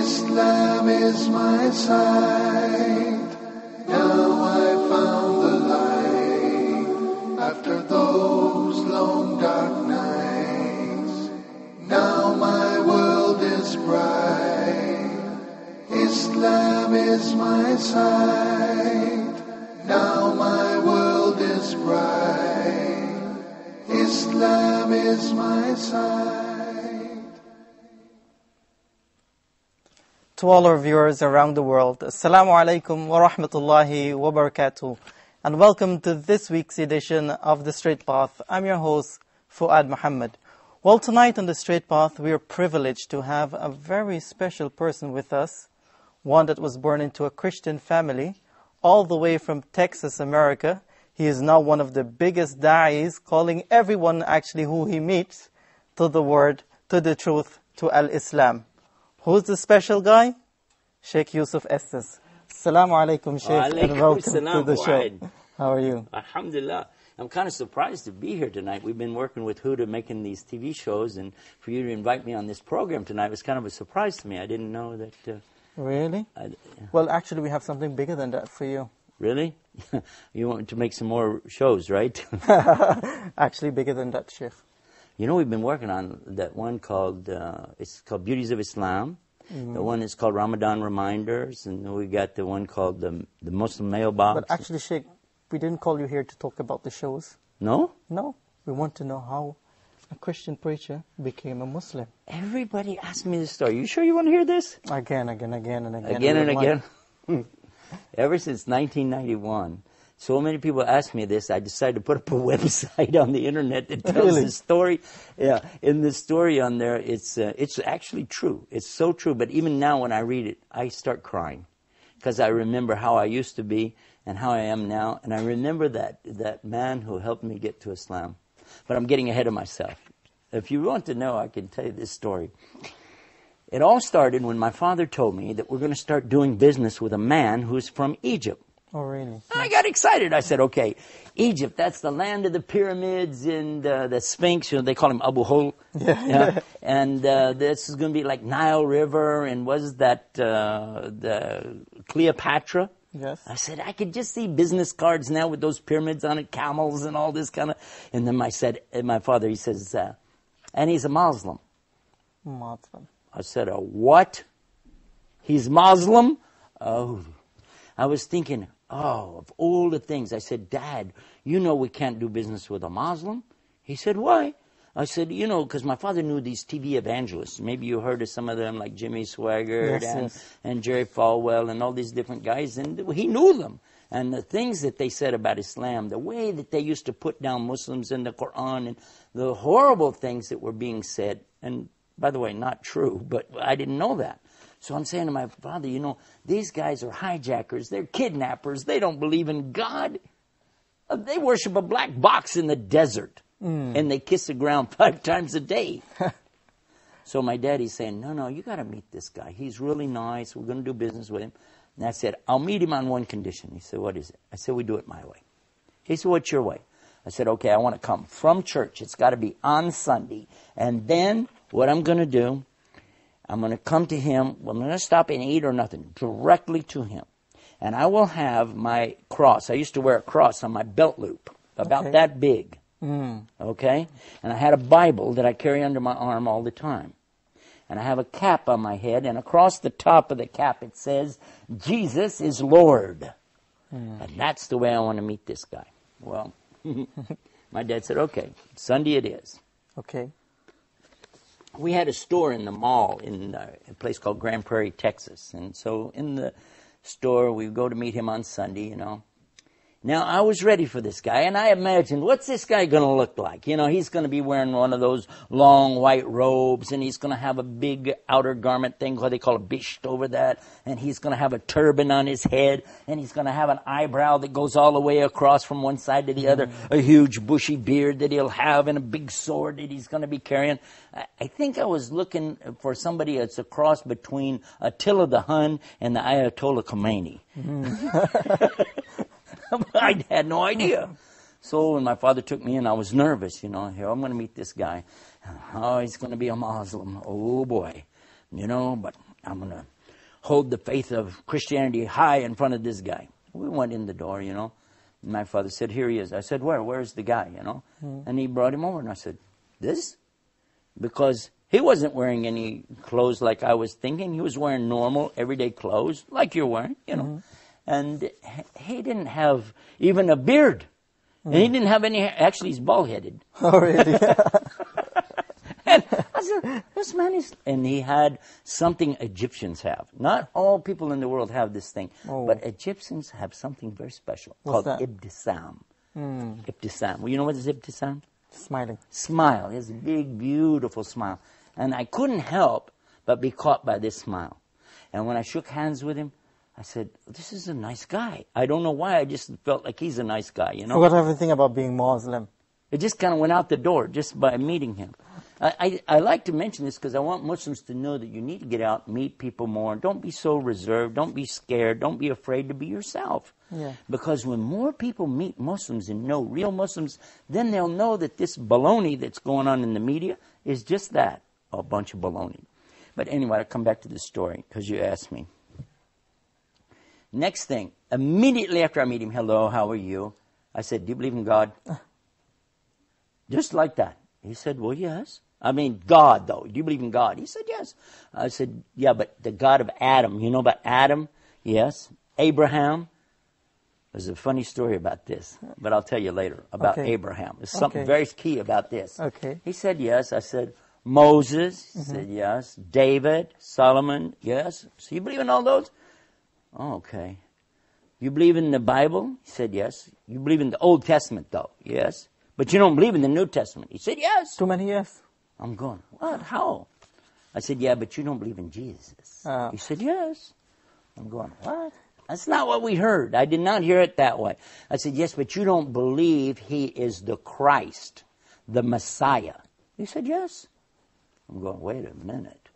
Islam is my sight. Now I found the light after those long dark nights. Now my world is bright. Islam is my sight. Now my world is bright. Islam is my sight. To all our viewers around the world, Assalamu alaikum wa rahmatullahi wa barakatuh, and welcome to this week's edition of The Straight Path. I'm your host, Fuad Muhammad. Well, tonight on The Straight Path, we are privileged to have a very special person with us, one that was born into a Christian family, all the way from Texas, America. He is now one of the biggest da'is, calling everyone actually who he meets to the word, to the truth, to Al-Islam. Who's the special guy? Sheikh Yusuf Estes. Assalamu alaikum, Sheikh, and welcome to the show. How are you? Alhamdulillah. I'm kind of surprised to be here tonight. We've been working with Huda making these TV shows, and for you to invite me on this program tonight was kind of a surprise to me. I didn't know that... Really? Well, actually, we have something bigger than that for you. Really? You want to make some more shows, right? Actually, bigger than that, Sheikh. You know, we've been working on that one called, it's called Beauties of Islam. Mm-hmm. The one is called Ramadan Reminders. And then we got the one called the Muslim Mailbox. But actually, Sheikh, we didn't call you here to talk about the shows. No? No. We want to know how a Christian preacher became a Muslim. Everybody asks me this story. You sure you want to hear this? Again. Again and again. Ever since 1991. So many people ask me this. I decided to put up a website on the internet that tells the story. Yeah, in the story on there, it's actually true. It's so true. But even now, when I read it, I start crying because I remember how I used to be and how I am now, and I remember that man who helped me get to Islam. But I'm getting ahead of myself. If you want to know, I can tell you this story. It all started when my father told me that we're going to start doing business with a man who's from Egypt. Oh, really? I got excited. I said, okay, Egypt, that's the land of the pyramids and the Sphinx. You know, they call him Abu Hol. Yeah. And this is going to be like Nile River. And was that the Cleopatra? Yes. I said, I could just see business cards now with those pyramids on it, camels and all this kind of... And then my father, he says, and he's a Muslim. Muslim. I said, a what? He's Muslim? Oh, I was thinking... Oh, of all the things. I said, Dad, you know we can't do business with a Muslim? He said, why? I said, you know, because my father knew these TV evangelists. Maybe you heard of some of them, like Jimmy Swaggart and Jerry Falwell and all these different guys. And he knew them. And the things that they said about Islam, the way that they used to put down Muslims in the Quran, and the horrible things that were being said. And by the way, not true, but I didn't know that. So I'm saying to my father, you know, these guys are hijackers. They're kidnappers. They don't believe in God. They worship a black box in the desert. And they kiss the ground 5 times a day. So my daddy's saying, no, you got to meet this guy. He's really nice. We're going to do business with him. And I said, I'll meet him on one condition. He said, what is it? I said, we do it my way. He said, what's your way? I said, okay, I want to come from church. It's got to be on Sunday. And then what I'm going to do, I'm going to come to him. I'm going to stop and eat or nothing. Directly to him. And I will have my cross. I used to wear a cross on my belt loop. About that big. Okay? And I had a Bible that I carry under my arm all the time. And I have a cap on my head. And across the top of the cap it says, Jesus is Lord. And that's the way I want to meet this guy. Well, my dad said, okay, Sunday it is. Okay. We had a store in the mall in a place called Grand Prairie, Texas. And so in the store, we go to meet him on Sunday, you know. Now, I was ready for this guy, and I imagined, what's this guy going to look like? You know, he's going to be wearing one of those long white robes, and he's going to have a big outer garment thing, what they call a bisht over that, and he's going to have a turban on his head, and he's going to have an eyebrow that goes all the way across from one side to the other, a huge bushy beard that he'll have, and a big sword that he's going to be carrying. I think I was looking for somebody that's a cross between Attila the Hun and the Ayatollah Khomeini. I had no idea. So when my father took me in, I was nervous, you know. Here, I'm going to meet this guy. Oh, he's going to be a Muslim. Oh, boy. You know, but I'm going to hold the faith of Christianity high in front of this guy. We went in the door, you know. And my father said, here he is. I said, where's the guy, you know? And he brought him over, and I said, this? Because he wasn't wearing any clothes like I was thinking. He was wearing normal, everyday clothes, like you're wearing, you know. And he didn't have even a beard. And he didn't have any hair. Actually, he's bald-headed. Oh, really? And I said, this man is... And he had something Egyptians have. Not all people in the world have this thing. But Egyptians have something very special called ibtisam. Ibtisam. Well, you know what is ibtisam? Smiling. Smile. He has a big, beautiful smile. And I couldn't help but be caught by this smile. And when I shook hands with him, I said, this is a nice guy. I don't know why, I just felt like he's a nice guy, you know. Forgot everything about being Muslim. It just kind of went out the door just by meeting him. I like to mention this because I want Muslims to know that you need to get out, meet people more. Don't be so reserved. Don't be scared. Don't be afraid to be yourself. Yeah. Because when more people meet Muslims and know real Muslims, then they'll know that this baloney that's going on in the media is just that, a bunch of baloney. But anyway, I'll come back to the story because you asked me. Next thing, immediately after I meet him, hello, how are you? I said, do you believe in God? Just like that. He said, well, yes. I mean, God, though. Do you believe in God? He said, yes. I said, yeah, but the God of Adam. You know about Adam? Yes. Abraham. There's a funny story about this, but I'll tell you later about Abraham. There's something very key about this. Okay. He said, yes. I said, Moses. He said, yes. David, Solomon, yes. So you believe in all those? Oh, okay. You believe in the Bible? He said, yes. You believe in the Old Testament, though? Yes. But you don't believe in the New Testament? He said, yes. Too many yes. I'm going, what? How? I said, yeah, but you don't believe in Jesus. He said, yes. I'm going, what? That's not what we heard. I did not hear it that way. I said, yes, but you don't believe he is the Christ, the Messiah. He said, yes. I'm going, wait a minute.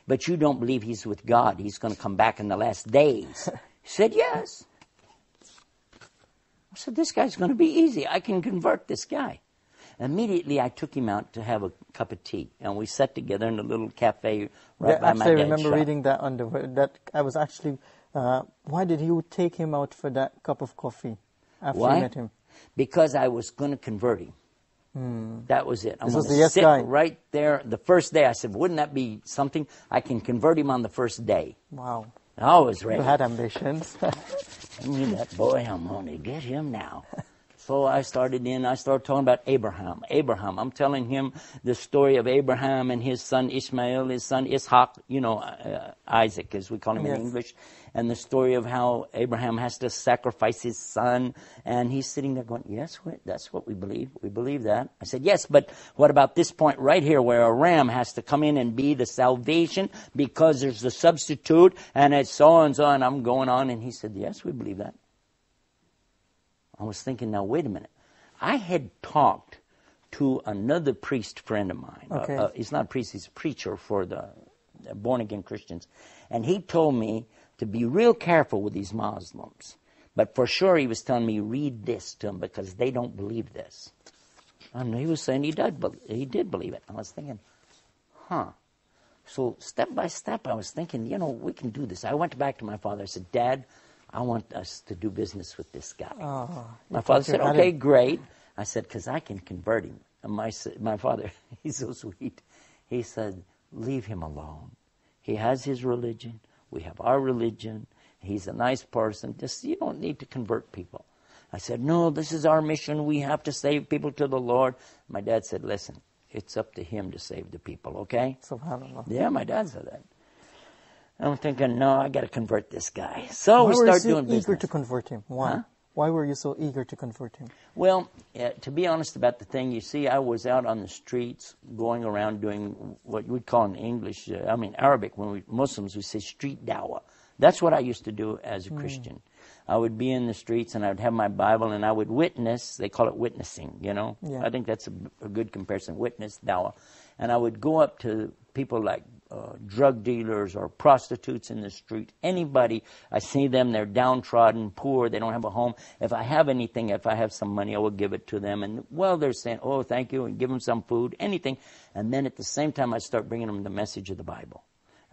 But you don't believe he's with God. He's going to come back in the last days. He said, yes. I said, this guy's going to be easy. I can convert this guy. Immediately, I took him out to have a cup of tea. And we sat together in a little cafe right by my dad's shop. I remember reading that on that I was actually, why did you take him out for that cup of coffee after you met him? Because I was going to convert him. That was it. This was the yes guy. Right there the first day. I said, wouldn't that be something? I can convert him on the first day. Wow. I was ready. You had ambitions. I mean, that boy, I'm going to get him now. So I started talking about Abraham. I'm telling him the story of Abraham and his son Ishmael, his son Ishaq, Isaac, as we call him in English, and the story of how Abraham has to sacrifice his son. And he's sitting there going, yes, that's what we believe. We believe that. I said, yes, but what about this point right here where a ram has to come in and be the salvation because there's the substitute and it's so and so, and I'm going on. And he said, yes, we believe that. I was thinking, now, wait a minute. I had talked to another priest friend of mine. Okay. He's not a priest, he's a preacher for the born-again Christians. And he told me to be real careful with these Muslims. But for sure he was telling me, read this to them because they don't believe this. And he was saying he did believe it. I was thinking, So step by step I was thinking, we can do this. I went back to my father. I said, Dad, I want us to do business with this guy. My father said, okay, great. I said, because I can convert him. And my father, he's so sweet. He said, leave him alone. He has his religion. We have our religion. He's a nice person. You don't need to convert people. I said, no, this is our mission. We have to save people to the Lord. My dad said, listen, it's up to him to save the people, okay? SubhanAllah. Yeah, my dad said that. I'm thinking, no, I got to convert this guy. So we start doing business. Why were you so eager to convert him? Why? Huh? Why were you so eager to convert him? Well, to be honest about the thing, you see, I was out on the streets going around doing what we'd call in English, Arabic, when Muslims, we say street dawah. That's what I used to do as a Christian. I would be in the streets and I would have my Bible and I would witness. They call it witnessing, Yeah. I think that's a good comparison, witness, dawah. And I would go up to people like drug dealers or prostitutes in the street. Anybody, I see them, they're downtrodden, poor, they don't have a home. If I have anything, if I have some money, I will give it to them. And they're saying, oh, thank you, and give them some food, anything. And then at the same time, I start bringing them the message of the Bible.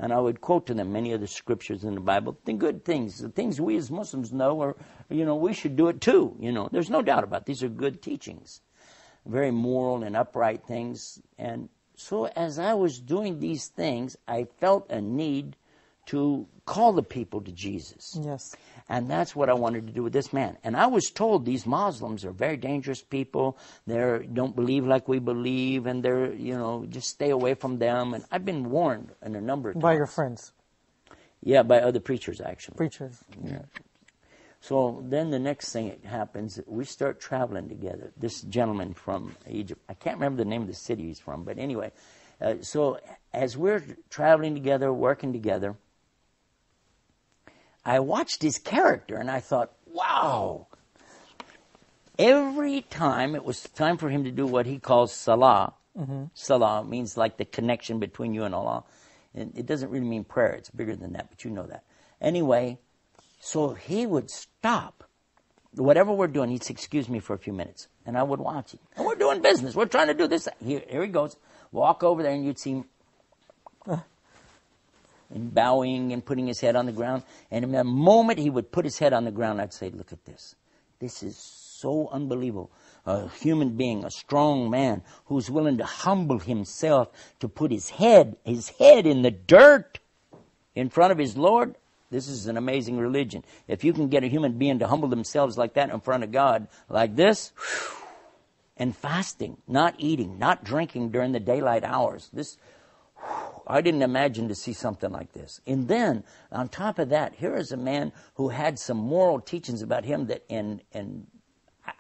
And I would quote to them many of the scriptures in the Bible, the good things, the things we as Muslims know, or, we should do it too. There's no doubt about it. These are good teachings, very moral and upright things. And so as I was doing these things, I felt a need to call the people to Jesus. Yes. And that's what I wanted to do with this man. And I was told these Muslims are very dangerous people. They don't believe like we believe, and they're, just stay away from them. And I've been warned in a number of times. By your friends? Yeah, by other preachers, actually. Preachers. Yeah. So then the next thing that happens, we start traveling together. This gentleman from Egypt, I can't remember the name of the city he's from, but anyway. So as we're traveling together, working together, I watched his character and I thought, wow. Every time it was time for him to do what he calls salah. Mm-hmm. Salah means like the connection between you and Allah. And it doesn't really mean prayer. It's bigger than that, but you know that. Anyway, so he would stop. Whatever we're doing, he'd say, excuse me for a few minutes. And I would watch him. And we're doing business. We're trying to do this. Here he goes. Walk over there and you'd see him. And bowing and putting his head on the ground. And in the moment he would put his head on the ground, I'd say, look at this. This is so unbelievable. A human being, a strong man, who's willing to humble himself to put his head in the dirt in front of his Lord. This is an amazing religion. If you can get a human being to humble themselves like that in front of God, like this, and fasting, not eating, not drinking during the daylight hours, I didn't imagine to see something like this. And then, on top of that, here is a man who had some moral teachings about him that, and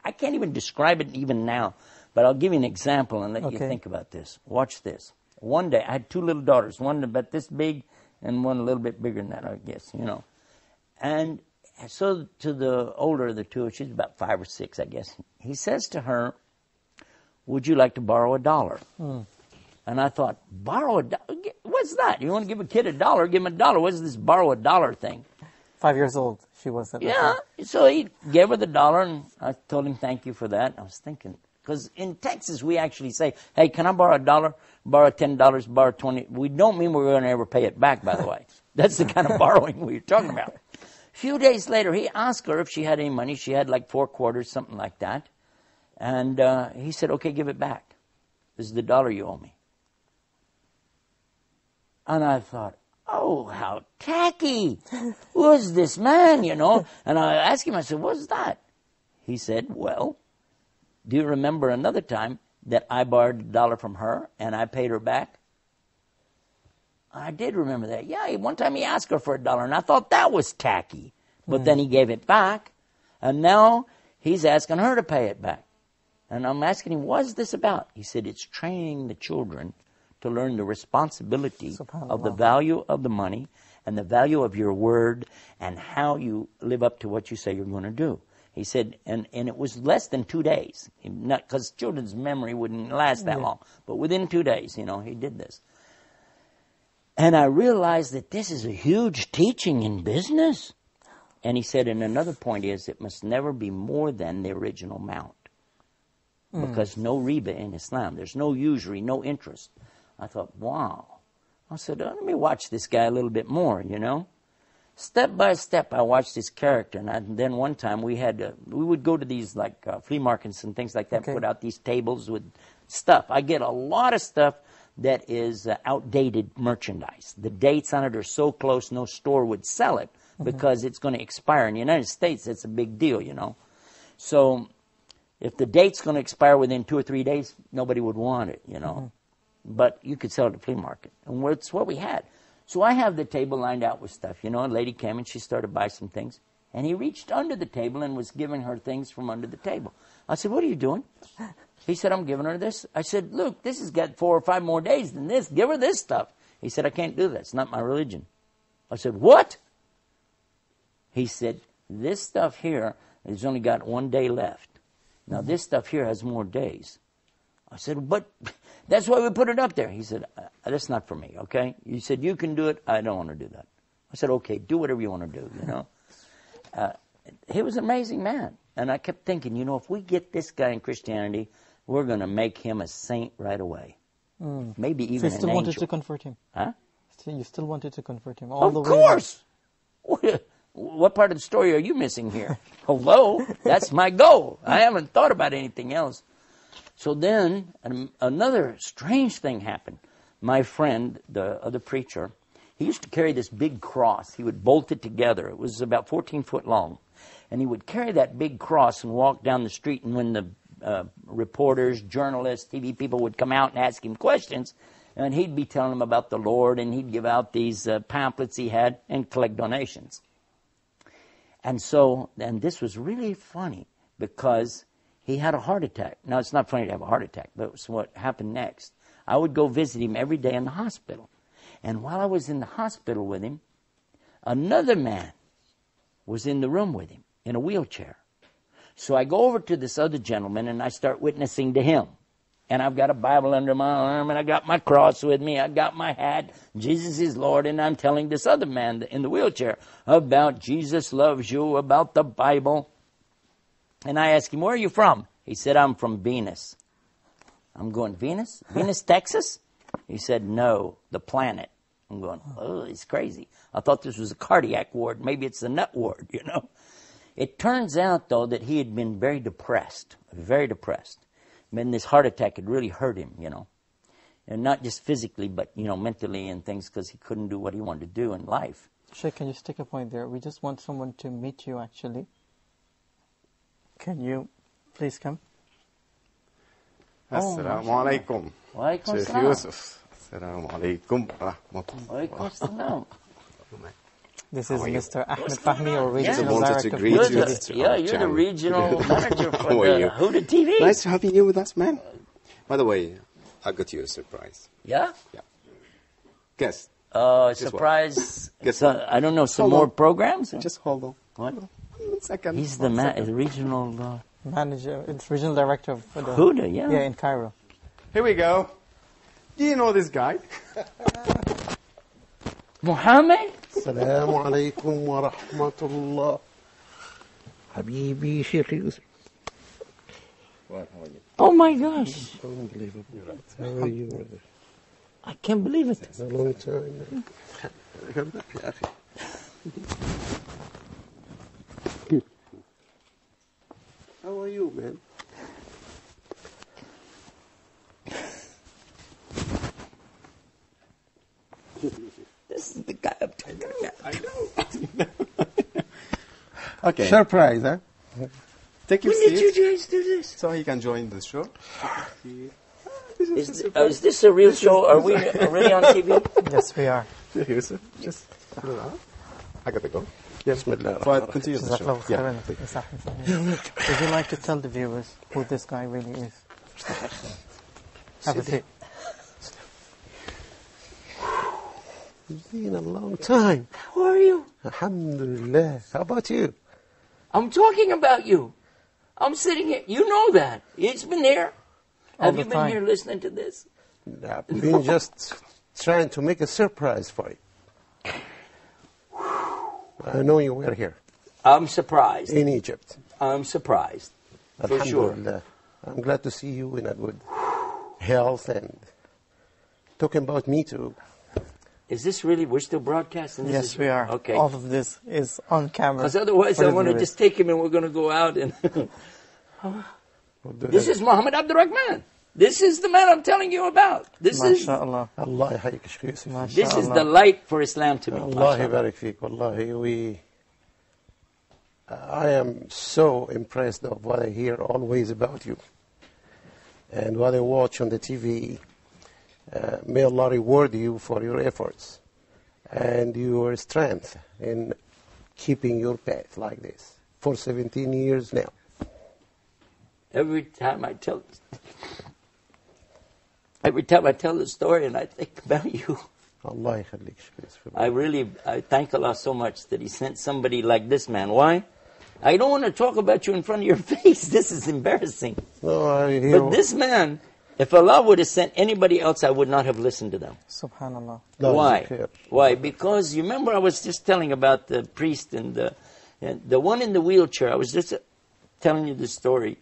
I can't even describe it even now, but I'll give you an example and let you think about this. Watch this. One day, I had two little daughters, one about this big and one a little bit bigger than that, I guess, And so to the older of the two, she's about 5 or 6, I guess, he says to her, would you like to borrow $1? And I thought, borrow $1? What's that? You want to give a kid $1? Give him $1. What's this borrow $1 thing? 5 years old she was at that time. So he gave her the $1, and I told him thank you for that. I was thinking, because in Texas we actually say, hey, can I borrow $1? Borrow $10, borrow $20. We don't mean we're going to ever pay it back, by the way. That's the kind of borrowing we're talking about. A few days later, he asked her if she had any money. She had like 4 quarters, something like that. And he said, okay, give it back. This is the $1 you owe me. And I thought, oh, how tacky. Who's this man, And I asked him, I said, what's that? He said, well, do you remember another time that I borrowed $1 from her and I paid her back? I did remember that. Yeah, one time he asked her for $1 and I thought that was tacky. But then he gave it back. And now he's asking her to pay it back. And I'm asking him, what's this about? He said, it's training the children to learn the responsibility of the value of the money and the value of your word and how you live up to what you say you're going to do. He said, and it was less than 2 days, not because children's memory wouldn't last that long, but within 2 days, he did this. And I realized that this is a huge teaching in business. And he said, and another point is, it must never be more than the original amount. Because no riba in Islam. There's no usury, no interest. I thought, wow. I said, let me watch this guy a little bit more, Step by step, I watched his character. And then one time we would go to these flea markets and things like that, put out these tables with stuff. I get a lot of stuff that is outdated merchandise. The dates on it are so close, no store would sell it because it's going to expire. In the United States, it's a big deal, So if the date's going to expire within 2 or 3 days, nobody would want it, But you could sell it at the flea market. And it's what we had. So I have the table lined out with stuff. A lady came and she started to buy some things. And he reached under the table and was giving her things from under the table. I said, what are you doing? He said, I'm giving her this. I said, look, this has got 4 or 5 more days than this. Give her this stuff. He said, I can't do that. It's not my religion. I said, what? He said, this stuff here has only got 1 day left. Now, this stuff here has more days. I said, but that's why we put it up there. He said, that's not for me, okay? He said, you can do it. I don't want to do that. I said, okay, do whatever you want to do, He was an amazing man. And I kept thinking, if we get this guy in Christianity, we're going to make him a saint right away. Maybe even an angel. So you still wanted to convert him? Huh? you still wanted to convert him all Of the way. course. What part of the story are you missing here? Hello? That's my goal. I haven't thought about anything else. So then another strange thing happened. My friend, the other preacher, he used to carry this big cross. He would bolt it together. It was about 14 foot long. And he would carry that big cross and walk down the street. And when the reporters, journalists, TV people would come out and ask him questions, and he'd be telling them about the Lord, and he'd give out these pamphlets he had and collect donations. And this was really funny because he had a heart attack. Now, it's not funny to have a heart attack, but it's what happened next. I would go visit him every day in the hospital. And while I was in the hospital with him, another man was in the room with him in a wheelchair. So I go over to this other gentleman and I start witnessing to him. And I've got a Bible under my arm and I got my cross with me. I got my hat. Jesus is Lord. And I'm telling this other man in the wheelchair about Jesus loves you, about the Bible. And I asked him, where are you from? He said, I'm from Venus. I'm going, Venus? Venus, Texas? He said, no, the planet. I'm going, oh, he's crazy. I thought this was a cardiac ward. Maybe it's the nut ward, you know. It turns out, though, that he had been very depressed. And this heart attack had really hurt him, you know. And not just physically, but, you know, mentally and things, because he couldn't do what he wanted to do in life. Sheikh, can you stick a point there? We just want someone to meet you, actually. Can you please come? Assalamu alaikum. Wa alaikum Sheikh salam. Yusuf. Assalamu alaikum. Wa alaikum salam. This is How are you? Mr. Ahmed Fahmi, or Yeah. regional Wanted to director. greet You're you. the, yeah, you're the Channel. regional manager for How are the you? Huda TV. Nice having you with us, man. By the way, I got you a surprise. Yeah? Guess. Surprise. Guess I don't know, some Hold more on. programs? Just hold on. What? 1 second. He's the regional Manager, it's regional director of the Huda, yeah. Yeah, in Cairo. Here we go. Do you know this guy? Muhammad? السلام عليكم ورحمة الله حبيبي شيخ يوسف. What? How are you? Oh my gosh. Unbelievable. How are you, brother? I can't believe it. It's a long time. يا أخي. How are you, man? This is the guy I'm talking about. I know. Okay. Surprise, huh? Take your When did you seat guys do this? so he can join the show. Is this a real show? Are we already on TV? Yes, we are. Sheikh Yusuf, just I got to go. بسم الله الرحمن But الرحيم. continue the Jazakallah show. khairan, Mr. Ahmed Fahmi. Would you like to tell the viewers who this guy really is? Have a seat. It's been a long time. How are you? Alhamdulillah. How about you? I'm talking about you. I'm sitting here. You know that. It's been here. Have the you been time. here listening to this? I've been just trying to make a surprise for you. I know you were here I'm surprised. in Egypt. I'm surprised. For sure. Alhamdulillah. I'm glad to see you in a good health and talking about me too. Is this really, we're still broadcasting? This Yes, is- we are. Okay. All of this is on camera. Because otherwise for I the want to viewers. just take him and we're going to go out and... We'll do This that. is Muhammad Abdurrahman. This is the man I'm telling you about. This is MashaAllah. Allah يحييك شيخ يوسف. this is MashaAllah. the light for Islam to me. Allah MashaAllah. يبارك فيك. Wallahi, I am so impressed of what I hear always about you and what I watch on the TV. May Allah reward you for your efforts and your strength in keeping your path like this for 17 years now. Every time I tell the story and I think about you, Allah يخليك شيخ يوسف. I thank Allah so much that He sent somebody like this man. Why? I don't want to talk about you in front of your face. This is embarrassing. No, I hear. But this man, if Allah would have sent anybody else, I would not have listened to them. Subhanallah. No, Why? it's okay. Why? Because you remember I was just telling about the priest and the one in the wheelchair. I was just telling you this story.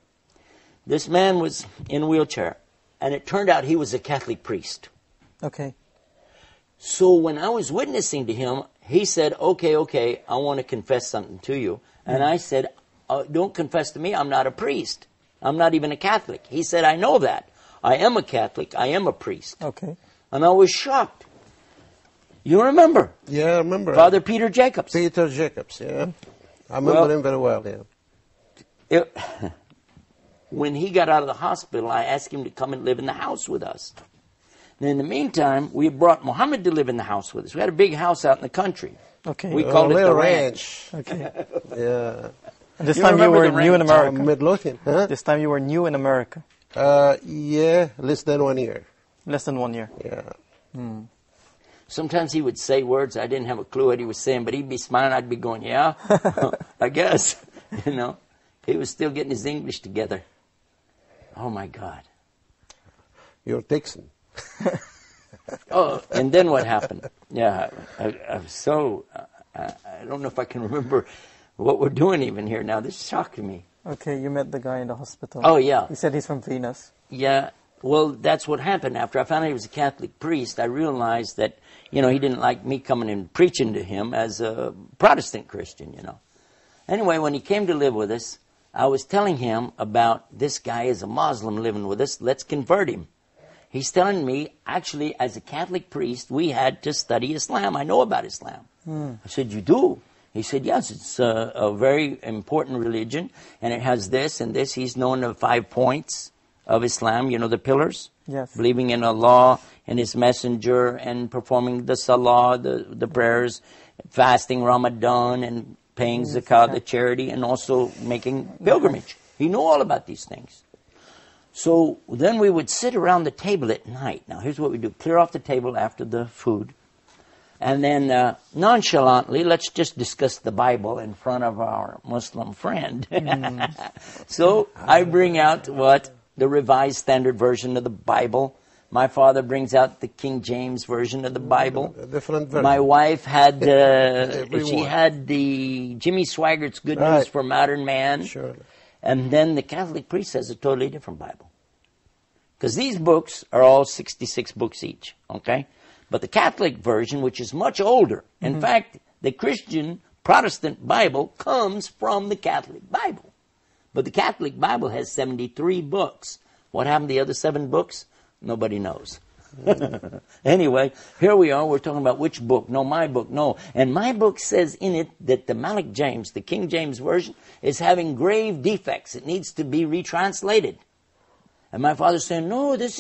This man was in a wheelchair, and it turned out he was a Catholic priest. Okay. So when I was witnessing to him, he said, okay, I want to confess something to you. And I said, don't confess to me, I'm not a priest. I'm not even a Catholic. He said, I know that. I am a Catholic, I am a priest. Okay. And I was shocked. You remember? Yeah, I remember. Father Peter Jacobs. Peter Jacobs, yeah. I remember him very well, yeah. When he got out of the hospital, I asked him to come and live in the house with us. And in the meantime, we brought Muhammad to live in the house with us. We had a big house out in the country. Okay. We called it the Little ranch. Okay. Yeah. And this You time you remember were the new in ranch? America. Midlothian, huh? This time you were new in America. Yeah, less than 1 year. Less than 1 year. Yeah. Sometimes he would say words, I didn't have a clue what he was saying, but he'd be smiling, I'd be going, yeah, I guess. You know, he was still getting his English together. Oh, my God. You're Texan. Oh, and then what happened? Yeah, I was so, I don't know if I can remember what we're doing even here now. This is shocking me. Okay, you met the guy in the hospital. Oh, yeah. He said he's from Venus. Yeah, well, that's what happened. After I found out he was a Catholic priest, I realized that, you know, he didn't like me coming and preaching to him as a Protestant Christian, you know. Anyway, when he came to live with us, I was telling him about this guy is a Muslim living with us. Let's convert him. He's telling me, actually, as a Catholic priest, we had to study Islam. I know about Islam. I said, you do? He said, yes, it's a very important religion, and it has this and this. He's known the 5 points of Islam, you know, the pillars. Yes. Believing in Allah and His Messenger and performing the salah, the prayers, fasting Ramadan and paying zakat, the charity, and also making pilgrimage. He knew all about these things. So then we would sit around the table at night. Now here's what we do. Clear off the table after the food. And then nonchalantly, let's just discuss the Bible in front of our Muslim friend. So I bring out what? The Revised Standard Version of the Bible. My father brings out the King James Version of the Bible. A different version. My wife had, she had the Jimmy Swaggart's Good News Right. for Modern Man. Sure. And then the Catholic priest has a totally different Bible. Because these books are all 66 books each, okay? But the Catholic version, which is much older, in fact, the Christian Protestant Bible comes from the Catholic Bible. But the Catholic Bible has 73 books. What happened to the other 7 books? Nobody knows. Anyway, here we are. We're talking about which book. No, my book. No. And my book says in it that the Malik James, the King James Version, is having grave defects. It needs to be retranslated. And my father's saying, no, this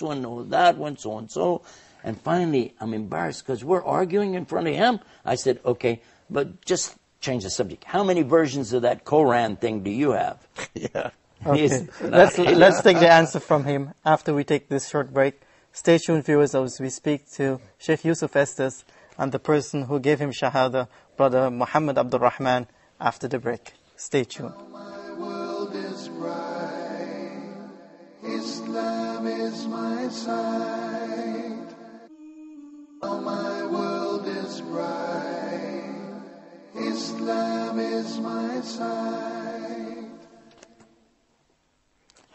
one, no, that one, so and so. And finally, I'm embarrassed because we're arguing in front of him. I said, okay, but just change the subject. How many versions of that Koran thing do you have? Yeah. Okay. Let's take the answer from him after we take this short break. Stay tuned, viewers, as we speak to Sheikh Yusuf Estes and the person who gave him Shahada, Brother Muhammad Abdul Rahman, after the break. Stay tuned. My world is bright. Islam is my sight. Oh, my world is bright. Islam is my sight.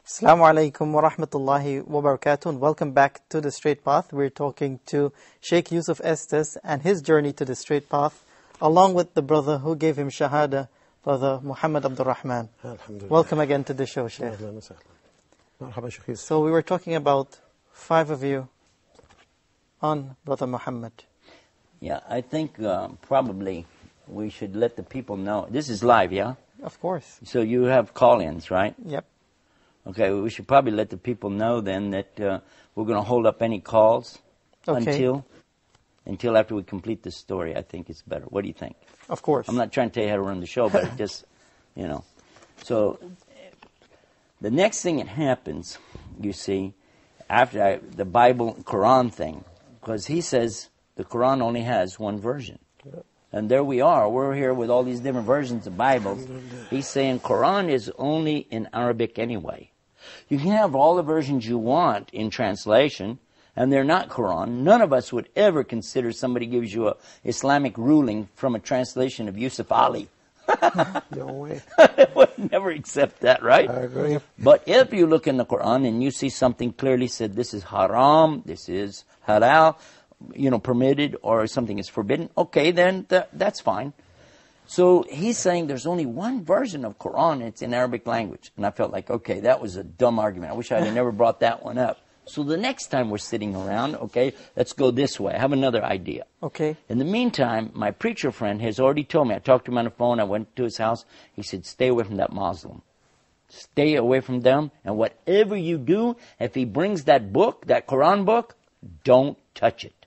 Assalamu alaikum wa rahmatullahi wa barakatuh, and welcome back to The Straight Path. We're talking to Sheikh Yusuf Estes and his journey to the straight path, along with the brother who gave him Shahada, Brother Muhammad Abdul Rahman. Alhamdulillah. Welcome again to the show, Sheikh. Marhaba, Sheikh Yusuf. So we were talking about 5 of you on Brother Muhammad. Yeah, I think probably we should let the people know. This is live, yeah? Of course. So you have call-ins, right? Yep. Okay, we should probably let the people know then that we're going to hold up any calls Okay. until after we complete this story. I think it's better. What do you think? Of course. I'm not trying to tell you how to run the show, but it just, you know. So the next thing that happens, you see, after the Bible, Quran thing, because he says the Quran only has one version. And there we are. We're here with all these different versions of Bibles. He's saying Quran is only in Arabic anyway. You can have all the versions you want in translation, and they're not Quran. None of us would ever consider somebody gives you a Islamic ruling from a translation of Yusuf Ali. No way. Would never accept that, right? I agree. But if you look in the Quran and you see something clearly said, this is haram, this is halal, permitted or something is forbidden, okay, then that's fine. So he's saying there's only one version of Quran, it's in Arabic language. And I felt like, okay, that was a dumb argument. I wish I had never brought that one up. So the next time we're sitting around, okay, let's go this way. I have another idea. Okay. In the meantime, my preacher friend has already told me, I talked to him on the phone, I went to his house, he said, stay away from that Muslim. Stay away from them, and whatever you do, if he brings that book, that Quran book, don't touch it.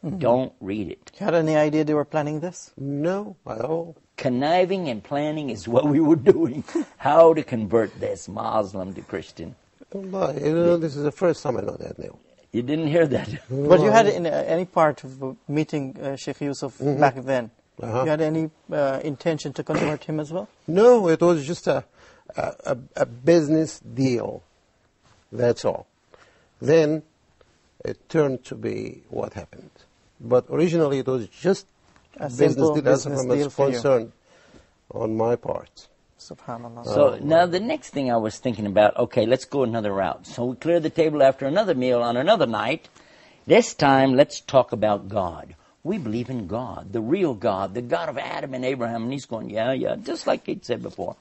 Mm-hmm. Don't read it. You had any idea they were planning this? No, at all. Conniving and planning is what we were doing. How to convert this Muslim to Christian. Allah, this is the first time I know that now. You didn't hear that? But you had in any part of meeting Sheikh Yusuf back then, you had any intention to convert him as well? No, it was just a business deal. That's all. Then it turned to be what happened. But originally it was just a business simple deal as business far as deal for you. concerned on my part. Subhanallah. So now the next thing I was thinking about, okay, let's go another route. So we clear the table after another meal on another night. This time, let's talk about God. We believe in God, the real God, the God of Adam and Abraham. And he's going, yeah, just like he'd said before.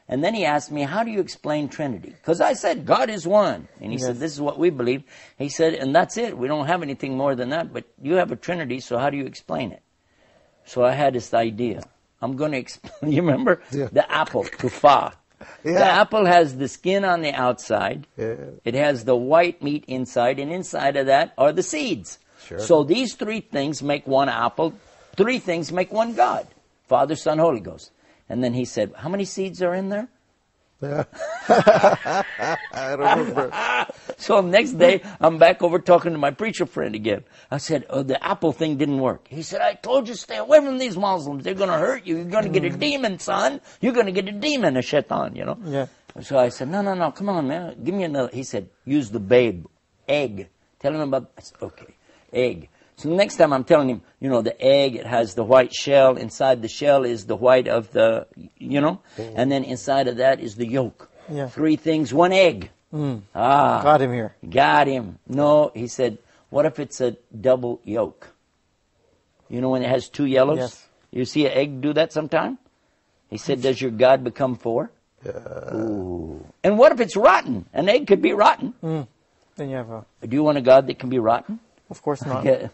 And then he asked me, how do you explain Trinity? Because I said, God is one. And he said, this is what we believe. He said, and that's it. We don't have anything more than that. But you have a Trinity, so how do you explain it? So I had this idea. I'm going to explain. You remember? Yeah. The apple, tufah. Yeah. The apple has the skin on the outside. Yeah. It has the white meat inside. And inside of that are the seeds. Sure. So these three things make one apple. Three things make one God. Father, Son, Holy Ghost. And then he said, how many seeds are in there? Yeah. I remember. So next day, I'm back over talking to my preacher friend again. I said, the apple thing didn't work. He said, I told you, stay away from these Muslims. They're going to hurt you. You're going to get a demon, son. You're going to get a demon, a shaitan, Yeah. So I said, no, come on, man. Give me another. He said, use the babe, egg. Tell him about, I said, okay, egg. So next time I'm telling him, the egg, it has the white shell. Inside the shell is the white of the, and then inside of that is the yolk. Yeah. Three things, one egg. Got him here. Got him. No, he said, what if it's a double yolk? You know when it has two yellows? Yes. You see an egg do that sometime? He said, does your God become four? Ooh. And what if it's rotten? An egg could be rotten. Then you have Do you want a God that can be rotten? of course not. Yeah.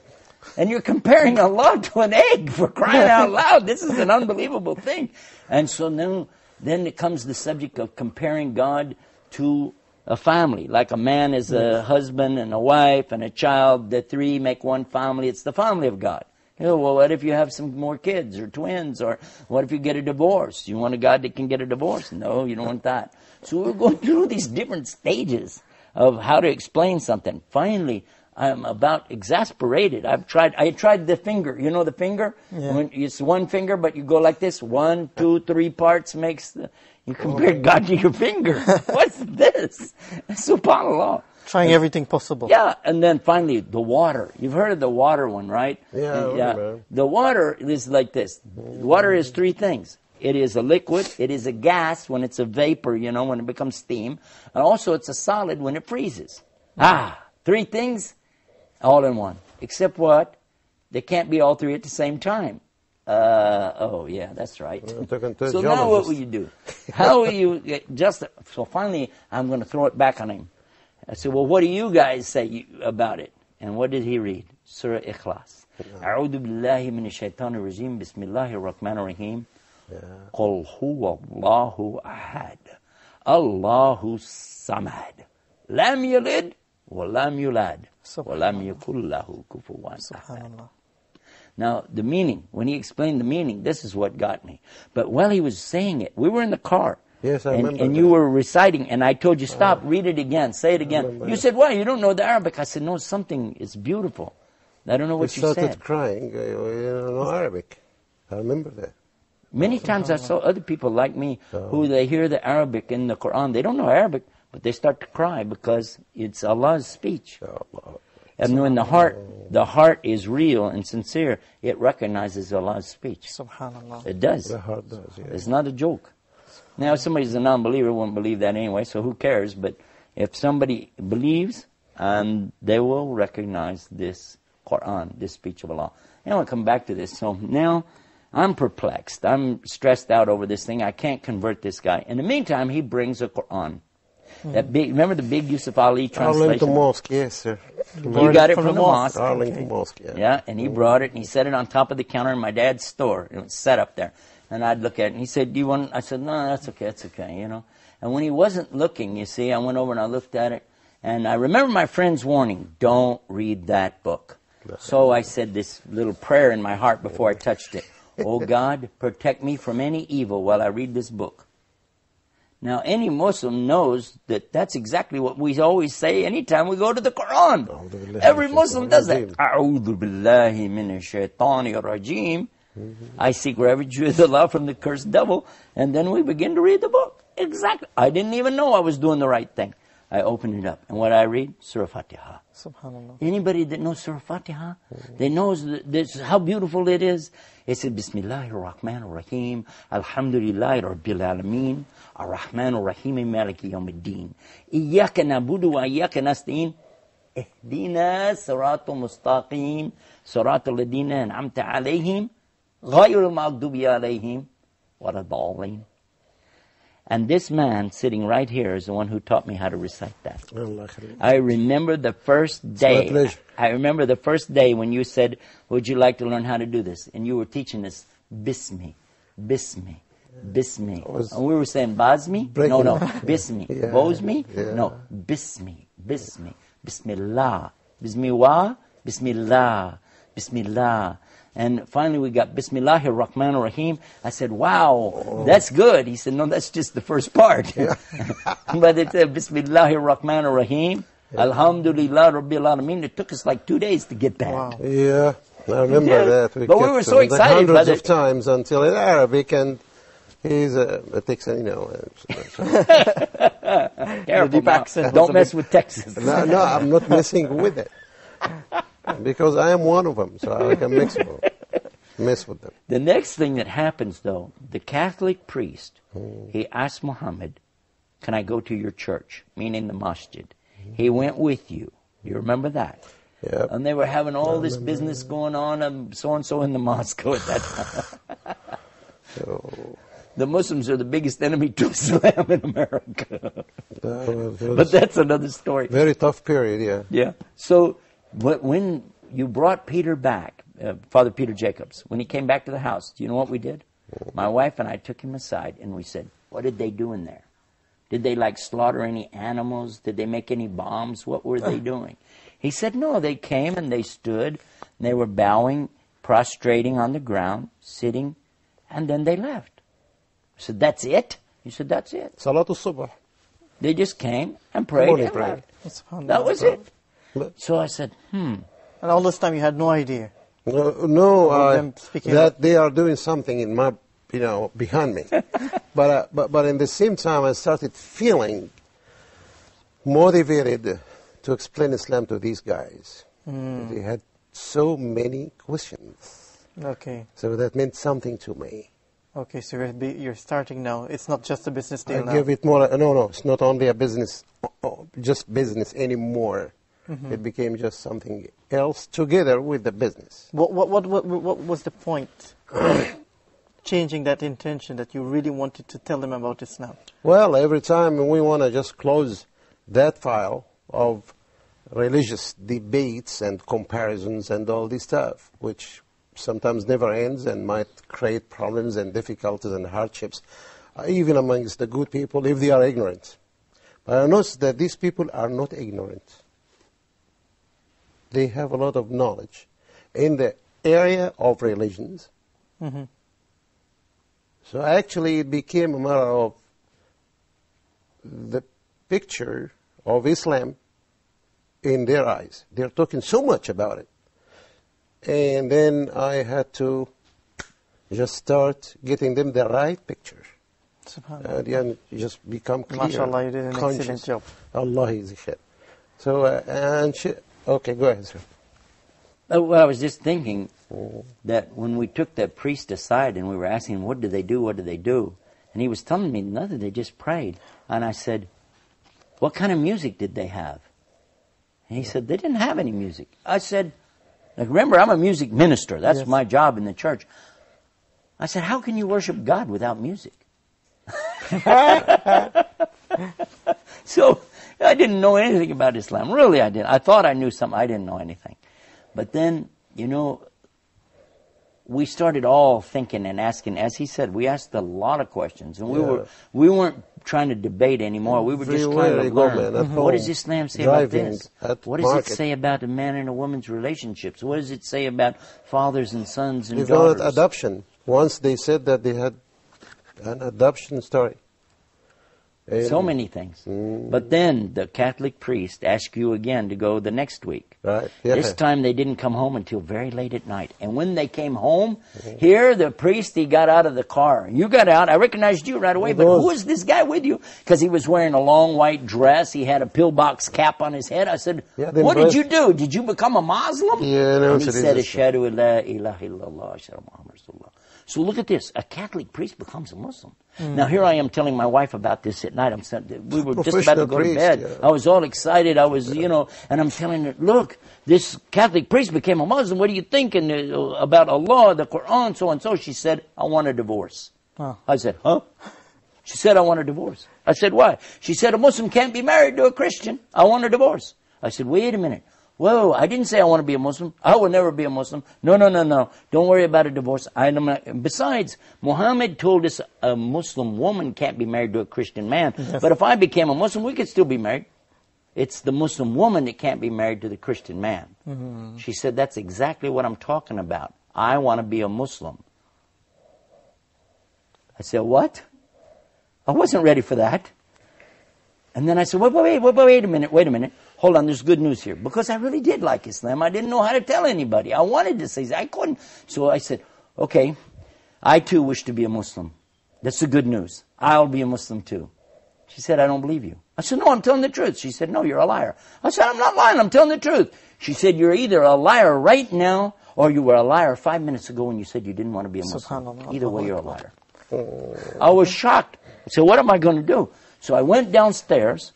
And you're comparing Allah to an egg, for crying out loud. This is an unbelievable thing. And so then it comes the subject of comparing God to a family. Like a man is a husband and a wife and a child. The three make one family. It's the family of God. Well, what if you have some more kids or twins? Or what if you get a divorce? You want a God that can get a divorce? No, you don't want that. So we're going through these different stages of how to explain something. Finally, I'm about exasperated. I tried the finger. You know the finger? Yeah. When it's one finger, but you go like this. 1, 2, 3 parts makes you compare God to your finger. What's this? SubhanAllah. Trying everything possible. Yeah, and then finally, the water. You've heard of the water one, right? Yeah. The water is like this. Water is three things. It is a liquid. It is a gas when it's a vapor, when it becomes steam. And also it's a solid when it freezes. Three things all in one. Except what? They can't be all three at the same time. Yeah, that's right. So now what will you do? How will you so finally I'm going to throw it back on him. I said, well, what do you guys say about it? And what did he read? Surah Ikhlas. أعوذ بالله من الشيطان الرجيم بسم الله الرحمن الرحيم قل هو الله أحد الله الصمد لم يلد ولم يولد ولم يكن له كفوا أحد. Now, the meaning, when he explained the meaning, this is what got me. But while he was saying it, we were in the car. Yes, I remember. And you were reciting, and I told you, stop, read it again, say it again. You said, why? You don't know the Arabic. I said, no, something, it's beautiful. I don't know what you said. He started crying, no Arabic. I remember that. Many times I saw other people like me who they hear the Arabic in the Quran. They don't know Arabic, but they start to cry because it's Allah's speech. And when the heart is real and sincere, it recognizes Allah's speech. Subhanallah. It does. The heart does, yeah. It's not a joke. Now, if somebody's a non-believer, won't believe that anyway, so who cares? But if somebody believes, they will recognize this Quran, this speech of Allah. And I want to come back to this. So now I'm perplexed. I'm stressed out over this thing. I can't convert this guy. In the meantime, he brings a Quran. That big, remember the big Yusuf Ali translation? Arlington Mosque, yes, sir. He got it from the mosque. Arlington Mosque, yeah. Yeah, and he brought it, and he set it on top of the counter in my dad's store. It was set up there. And I'd look at it, and he said, do you want, I said, no, that's okay, you know. And when he wasn't looking, you see, I went over and I looked at it, and I remember my friend's warning, don't read that book. So I said this little prayer in my heart before I touched it. Oh God, protect me from any evil while I read this book. Now, any Muslim knows that that's exactly what we always say anytime we go to the Quran. Every Muslim does that. A'udhu billahi minash shaitani rajim. I seek refuge with Allah from the cursed devil. And then we begin to read the book. Exactly. I didn't even know I was doing the right thing. I opened it up. And what I read? Surah Fatiha. Subhanallah. Anybody that knows Surah Fatiha, they knows this, how beautiful it is. It said, Bismillahir Rahmanir Rahim, Alhamdulillahi Rabbil Alameen, Ar-Rahmanir Rahim, Maliki Yawmiddin. Iyaka nabudu wa iyaka nasta'in. Ihdina siratal mustaqim, siratal ladina an'amta alayhim, ghayril maghdubi alayhim, waladallin. And this man sitting right here is the one who taught me how to recite that. I remember the first day. I remember the first day when you said, would you like to learn how to do this? And you were teaching us Bismi, Bismi, Bismi. And we were saying Bazmi? No, Bismi. Yeah. Bozmi? Yeah. No, Bismi, Bismi, Bismillah, Bismiwa, Bismillah, Bismillah. And finally we got Bismillahir Rahmanir Rahim. I said, wow, that's good. He said, no, that's just the first part. Yeah. But it said Bismillahir Rahmanir Rahim. Yeah. Alhamdulillah Rabbil Alameen. It took us like 2 days to get that. Wow. Yeah, I remember that. But we were so excited hundreds of times until in Arabic, and he's it takes, you know. Careful, don't mess with Texas. No, I'm not messing with it. Because I am one of them, so I can mess with them. The next thing that happens, though, the Catholic priest, he asked Muhammad, can I go to your church? Meaning the masjid. He went with you. You remember that? Yep. And they were having all this business going on, and so-and-so in the mosque at that time. So, the Muslims are the biggest enemy to Islam in America. But that's another story. Very tough period, yeah. Yeah. So, but when you brought Peter back, Father Peter Jacobs, when he came back to the house, do you know what we did? My wife and I took him aside and we said, what did they do in there? Did they like slaughter any animals? Did they make any bombs? What were they doing? He said, no, they came and they stood and they were bowing, prostrating on the ground, sitting, and then they left. I said, that's it? He said, that's it. Salatul Subh. They just came and prayed and left. That was it. So I said, And all this time you had no idea? No, that they are doing something in my, behind me. but in the same time, I started feeling motivated to explain Islam to these guys. They had so many questions. Okay. So that meant something to me. Okay, so you're starting now. It's not just a business deal now. I give it more. No, it's not only a business, just business anymore. It became just something else together with the business. What was the point? Changing that intention that you really wanted to tell them about Islam? Well, every time we want to just close that file of religious debates and comparisons and all this stuff, which sometimes never ends and might create problems and difficulties and hardships, even amongst the good people if they are ignorant. But I notice that these people are not ignorant. They have a lot of knowledge in the area of religions. So actually it became a matter of the picture of Islam in their eyes. They're talking so much about it. And then I had to just start getting them the right picture. And just become clear. MashaAllah, you did an excellent job. Allah is khair. So, okay, go ahead, sir. Well, I was just thinking that when we took that priest aside and we were asking him, what did they do? And he was telling me nothing, they just prayed. And I said, what kind of music did they have? And he said, they didn't have any music. I said, Like, remember, I'm a music minister. That's Yes. my job in the church. I said, how can you worship God without music? So I didn't know anything about Islam. Really, I didn't. I thought I knew something. I didn't know anything. But then, we started all thinking and asking. As he said, we asked a lot of questions, and we weren't trying to debate anymore. We were just trying to learn. What does Islam say about this? What does it say about a man and a woman's relationships? What does it say about fathers and sons and daughters? Adoption. Once they said that they had an adoption story. So many things. But then the Catholic priest asked you again to go the next week. Right. Yeah. This time they didn't come home until very late at night. And when they came home, here the priest, he got out of the car. You got out. I recognized you right away. But who is this guy with you? Because he was wearing a long white dress. He had a pillbox cap on his head. I said, what did you do? Did you become a Muslim? Yeah, no, and he said, Ashhadu an la ilaha illallah, Ashhadu Muhammad Rasulullah. So look at this. A Catholic priest becomes a Muslim. Now here I am telling my wife about this at night. We were just about to go to bed. Yeah. I was all excited. I was, and I'm telling her, look, this Catholic priest became a Muslim. What are you thinking about Allah, the Quran, so and so? She said, I want a divorce. Oh. I said, huh? She said, I want a divorce. I said, why? She said, a Muslim can't be married to a Christian. I want a divorce. I said, wait a minute. Whoa, I didn't say I want to be a Muslim. I will never be a Muslim. No. Don't worry about a divorce. Besides, Muhammad told us a Muslim woman can't be married to a Christian man. Yes. But if I became a Muslim, we could still be married. It's the Muslim woman that can't be married to the Christian man. Mm-hmm. She said, that's exactly what I'm talking about. I want to be a Muslim. I said, what? I wasn't ready for that. And then I said, wait a minute. Hold on, there's good news here. Because I really did like Islam. I didn't know how to tell anybody. I wanted to say, I couldn't. So I said, okay, I too wish to be a Muslim. That's the good news. I'll be a Muslim too. She said, I don't believe you. I said, no, I'm telling the truth. She said, no, you're a liar. I said, I'm not lying, I'm telling the truth. She said, you're either a liar right now, or you were a liar 5 minutes ago when you said you didn't want to be a Muslim. Either way, you're a liar. I was shocked. I said, what am I going to do? So I went downstairs.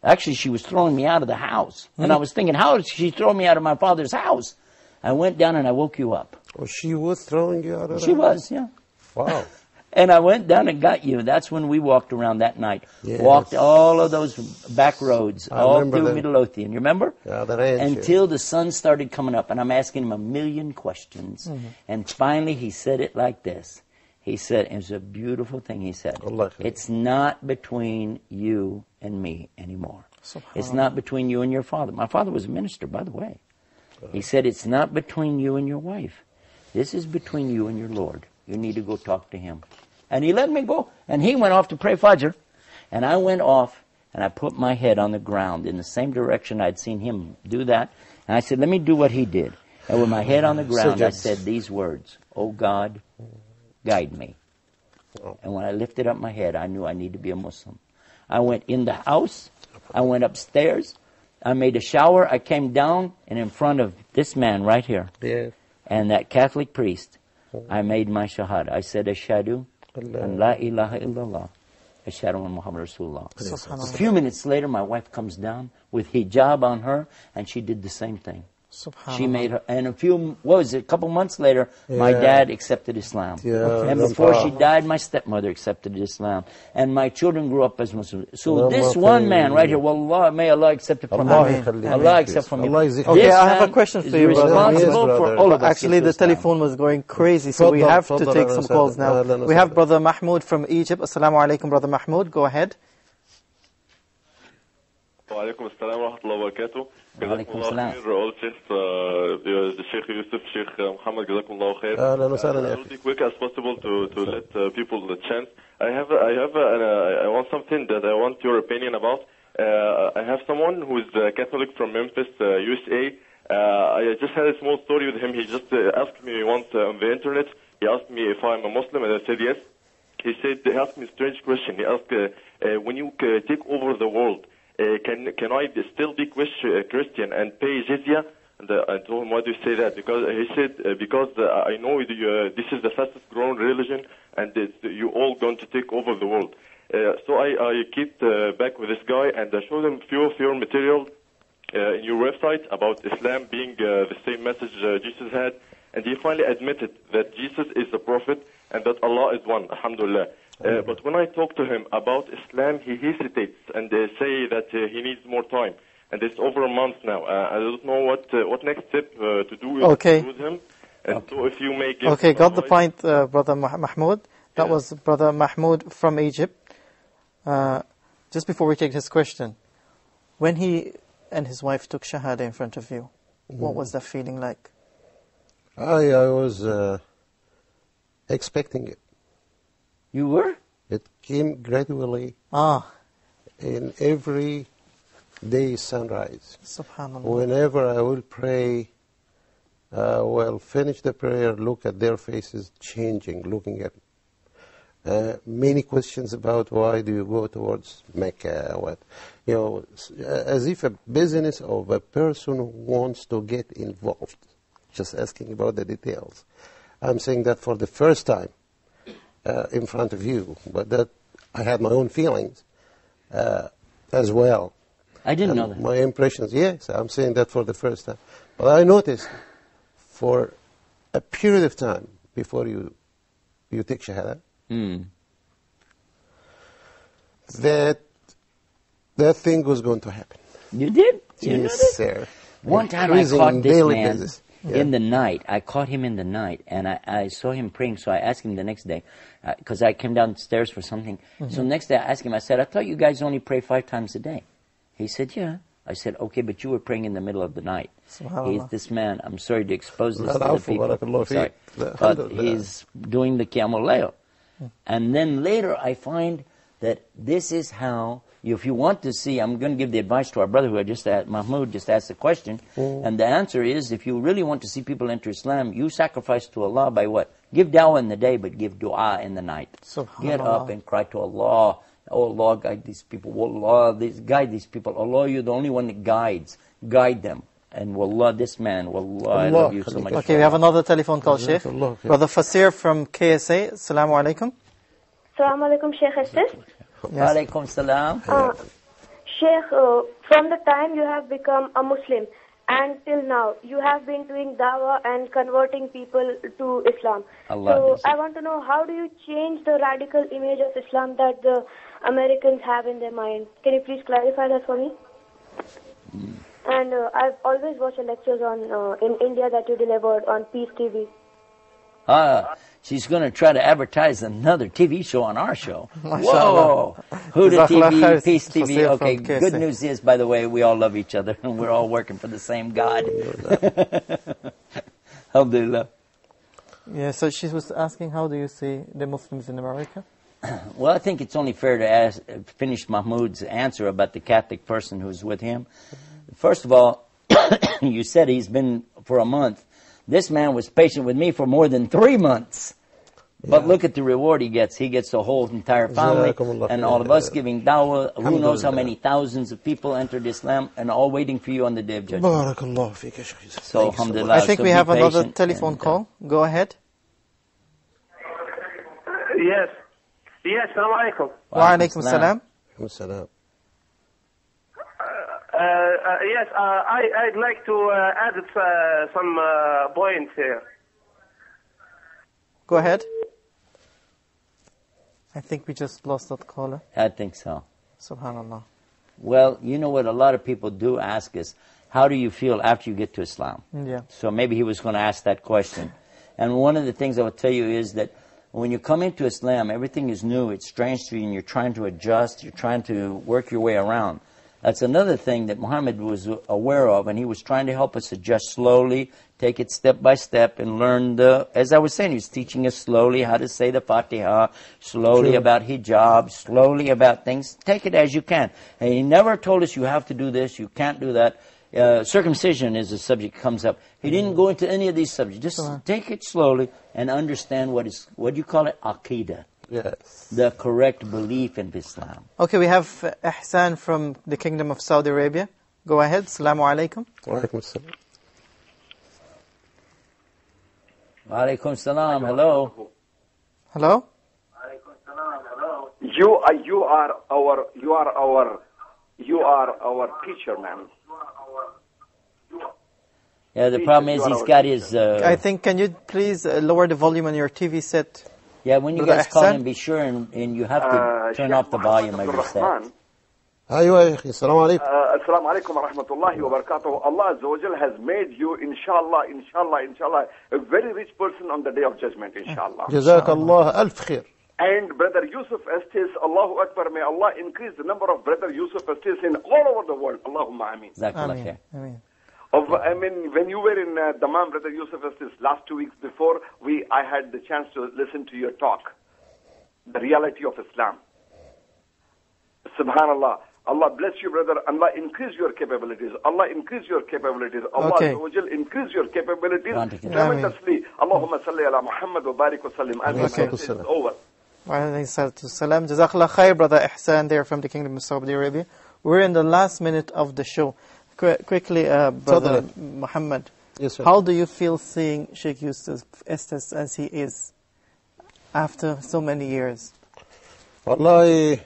Actually, she was throwing me out of the house. And I was thinking, how did she throw me out of my father's house? I went down and I woke you up. Oh, she was throwing you out of the house? She was, yeah. Wow. And I went down and got you. That's when we walked around that night. Yes. Walked all of those back roads, all through Midlothian. You remember? Yeah, the ranch. Until the sun started coming up. And I'm asking him a million questions. Mm-hmm. And finally he said it like this. He said, it was a beautiful thing he said. It's not between you and me anymore. It's not between you and your father. My father was a minister, by the way. He said, it's not between you and your wife. This is between you and your Lord. You need to go talk to him. And he let me go. And he went off to pray Fajr. And I went off and I put my head on the ground in the same direction I'd seen him do that. And I said, let me do what he did. And with my head on the ground, I said these words, oh God, guide me. And when I lifted up my head, I knew I needed to be a Muslim. I went in the house. I went upstairs. I made a shower. I came down, and in front of this man right here, and that Catholic priest, I made my shahada. I said, Ashhadu an la ilaha illallah, Ashhadu an Muhammad Rasulullah. A few minutes later, my wife comes down with hijab on her, and she did the same thing. She made her, and a couple months later, my dad accepted Islam. And before she died, my stepmother accepted Islam. And my children grew up as Muslims. So this one man right here, wallah, may Allah accept it from me. Allah accept from me. Okay, I have a question for you, brother. Responsible for all of us. Actually, the telephone was going crazy, so we have to take some calls now. We have Brother Mahmoud from Egypt. Assalamu alaikum, Brother Mahmoud. Go ahead. وعليكم السلام ورحمة الله وبركاته. وعليكم السلام. All Sheikh Yusuf, Sheikh Muhammad, جزاكم الله خير. أهلا وسهلا. I'll be quick as possible to let people the chance. I want something that I want your opinion about. I have someone who is Catholic from Memphis, USA. I just had a small story with him. He just asked me once on the internet. He asked me if I'm a Muslim, and I said yes. He asked me a strange question. He asked, when you take over the world, can I still be Christian and pay jizya? And I told him, why do you say that? Because he said, because I know this is the fastest growing religion, and you all going to take over the world. So I keep back with this guy, and I showed him few material. in your website about Islam being the same message Jesus had, and he finally admitted that Jesus is the prophet and that Allah is one, alhamdulillah. But when I talk to him about Islam, he hesitates and say that he needs more time. And it's over a month now. I don't know what next step to do with him. And so if you may give... Okay, got the point, Brother Mahmoud. That was Brother Mahmoud from Egypt. Just before we take his question, when he and his wife took Shahada in front of you, what was that feeling like? I was expecting it. You were? It came gradually in every day sunrise. Subhanallah. Whenever I will pray, finish the prayer, look at their faces changing, looking at many questions about why do you go towards Mecca, as if a business of a person who wants to get involved, just asking about the details. I'm saying that for the first time in front of you, but that I had my own feelings as well. I didn't know that. My impressions, yes, I'm saying that for the first time. But I noticed for a period of time before you take Shahada, that thing was going to happen. You did? Yes, sir. One time I caught this man basis. in the night. I caught him in the night, and I saw him praying, so I asked him the next day, because I came downstairs for something. So the next day I asked him, I said, I thought you guys only pray 5 times a day. He said, yeah. I said, okay, but you were praying in the middle of the night. He's this man, I'm sorry to expose this to the people. Sorry. But he's doing the Qiyamul Layl. And then later I find that this is how, if you want to see, I'm going to give the advice to our brother who Mahmoud just asked the question, and the answer is, if you really want to see people enter Islam, you sacrifice to Allah by what? Give dawah in the day, but give dua in the night. Get up and cry to Allah. Oh Allah, guide these people. Allah, guide these people. Allah, you're the only one that guides. Guide them. And wallah, this man, wallah, I love you so much. Okay, we have another telephone call, Sheikh. Brother Fasir from KSA. Assalamu alaikum. Assalamu alaikum, Sheikh Estes. Wa alaikum salam. Sheikh, from the time you have become a Muslim and till now, you have been doing dawah and converting people to Islam. So I want to know, how do you change the radical image of Islam that the Americans have in their mind? Can you please clarify that for me? And I've always watched your lectures in India that you delivered on Peace TV. She's going to try to advertise another TV show on our show. Whoa! Huda TV, Peace TV. Okay, good news is, by the way, we all love each other and we're all working for the same God. Alhamdulillah. Yeah, so she was asking, how do you see the Muslims in America? Well, I think it's only fair to finish Mahmoud's answer about the Catholic person who's with him. First of all, you said he's been for a month. This man was patient with me for more than 3 months. But look at the reward he gets. He gets the whole entire family and all of us giving dawah. Who knows how many thousands of people entered Islam and all waiting for you on the Day of Judgment. So, alhamdulillah. I think we have another telephone call. Go ahead. Yes. Yes, assalamu alaikum. Wa alaikum salam. Yes, I'd like to add some points here. Go ahead. I think we just lost that caller. I think so. Subhanallah. Well, you know what a lot of people do ask us, how do you feel after you get to Islam? Yeah. So maybe he was going to ask that question. And one of the things I will tell you is that when you come into Islam, everything is new, it's strange to you, and you're trying to adjust, you're trying to work your way around. That's another thing that Muhammad was aware of, and he was trying to help us adjust slowly, take it step by step, and learn as I was saying, he was teaching us slowly how to say the Fatiha, slowly about hijab, slowly about things. Take it as you can. And he never told us you have to do this, you can't do that. Circumcision is a subject that comes up. He didn't go into any of these subjects. Just take it slowly and understand what do you call it? Aqidah. Yes. The correct belief in Islam. Okay, we have Ihsan from the Kingdom of Saudi Arabia. Go ahead. Assalamu alaikum. Wa alaikum salam. Wa alaikum salam. Hello. Hello? You are our teacher, man. Yeah, the problem is he's got his... I think, can you please lower the volume on your TV set? Yeah, when you Brother guys call Ihsan? him, be sure and you have to turn off the volume of your set. أيوة يا أخي السلام عليكم. السلام عليكم ورحمة الله وبركاته. Allah Azza wa Jal has made you, inshallah, a very rich person on the day of judgment, inshallah. جزاك الله ألف خير. And Brother Yusuf Estes, Allahu Akbar, may Allah increase the number of Brother Yusuf Estes in all over the world. Allahumma ameen. Ameen. I mean, when you were in Dammam, Brother Yusuf Estes, last 2 weeks before, I had the chance to listen to your talk, the reality of Islam. Subhanallah. Allah bless you, brother. Allah increase your capabilities. Allah increase your capabilities. Allah increase your capabilities tremendously. Allahumma salli ala Muhammad wa barik wa sallim. And it's over. Jazakallah khair, Brother Ihsan there from the Kingdom of Saudi Arabia. We're in the last minute of the show. Quickly, Brother Muhammad, yes, sir. How do you feel seeing Sheikh Yusuf Estes as he is after so many years? Wallahi,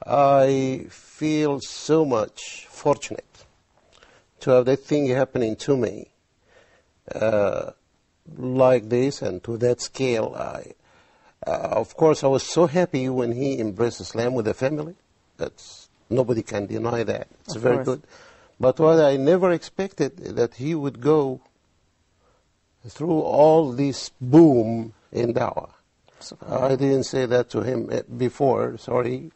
I feel so much fortunate to have that thing happening to me like this and to that scale. Of course, I was so happy when he embraced Islam with the family. Nobody can deny that. It's very good. But what I never expected that he would go through all this boom in dawah. I didn't say that to him before. Sorry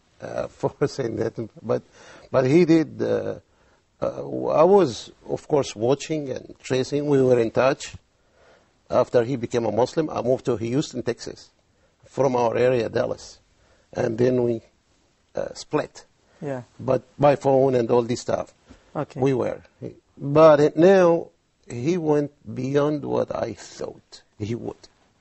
for saying that. But he did. I was, of course, watching and tracing. We were in touch. After he became a Muslim, I moved to Houston, Texas, from our area, Dallas. And then we split. Yeah. But by phone and all this stuff. Okay. We were. But now he went beyond what I thought he would,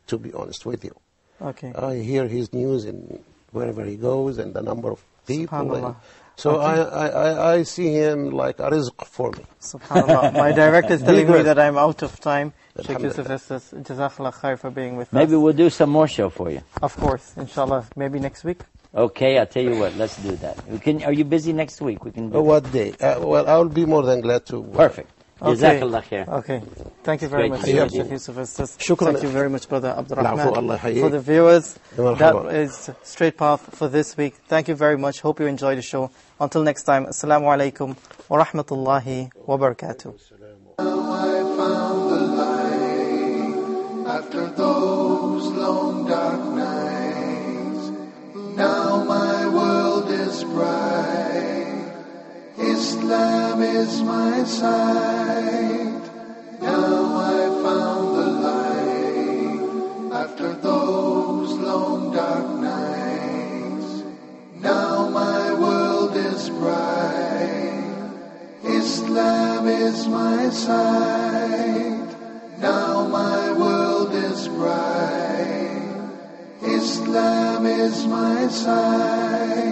to be honest with you. Okay. I hear his news in wherever he goes and the number of people. So I see him like a rizq for me. SubhanAllah. My director is telling me that I'm out of time. Sheikh Yusuf Estes, Jazakallah khair for being with us. Maybe we'll do some more show for you. Of course, inshallah. Maybe next week. Okay, I'll tell you what. Let's do that. Are you busy next week? We can do what day? Well, I'll be more than glad to. Perfect. Jazakallah khair. Okay. Thank you very much, Sheikh Yusuf Estes. Shukran. Thank you very much, Brother Abdurrahman. For the viewers, that is Straight Path for this week. Thank you very much. Hope you enjoyed the show. Until next time, Assalamu alaikum wa rahmatullahi wa barakatuh. After those long dark nights, now my world is bright. Islam is my sight. Now I found the light. After those long dark nights, now my world is bright. Islam is my sight. Now my world is bright. Islam is my sight.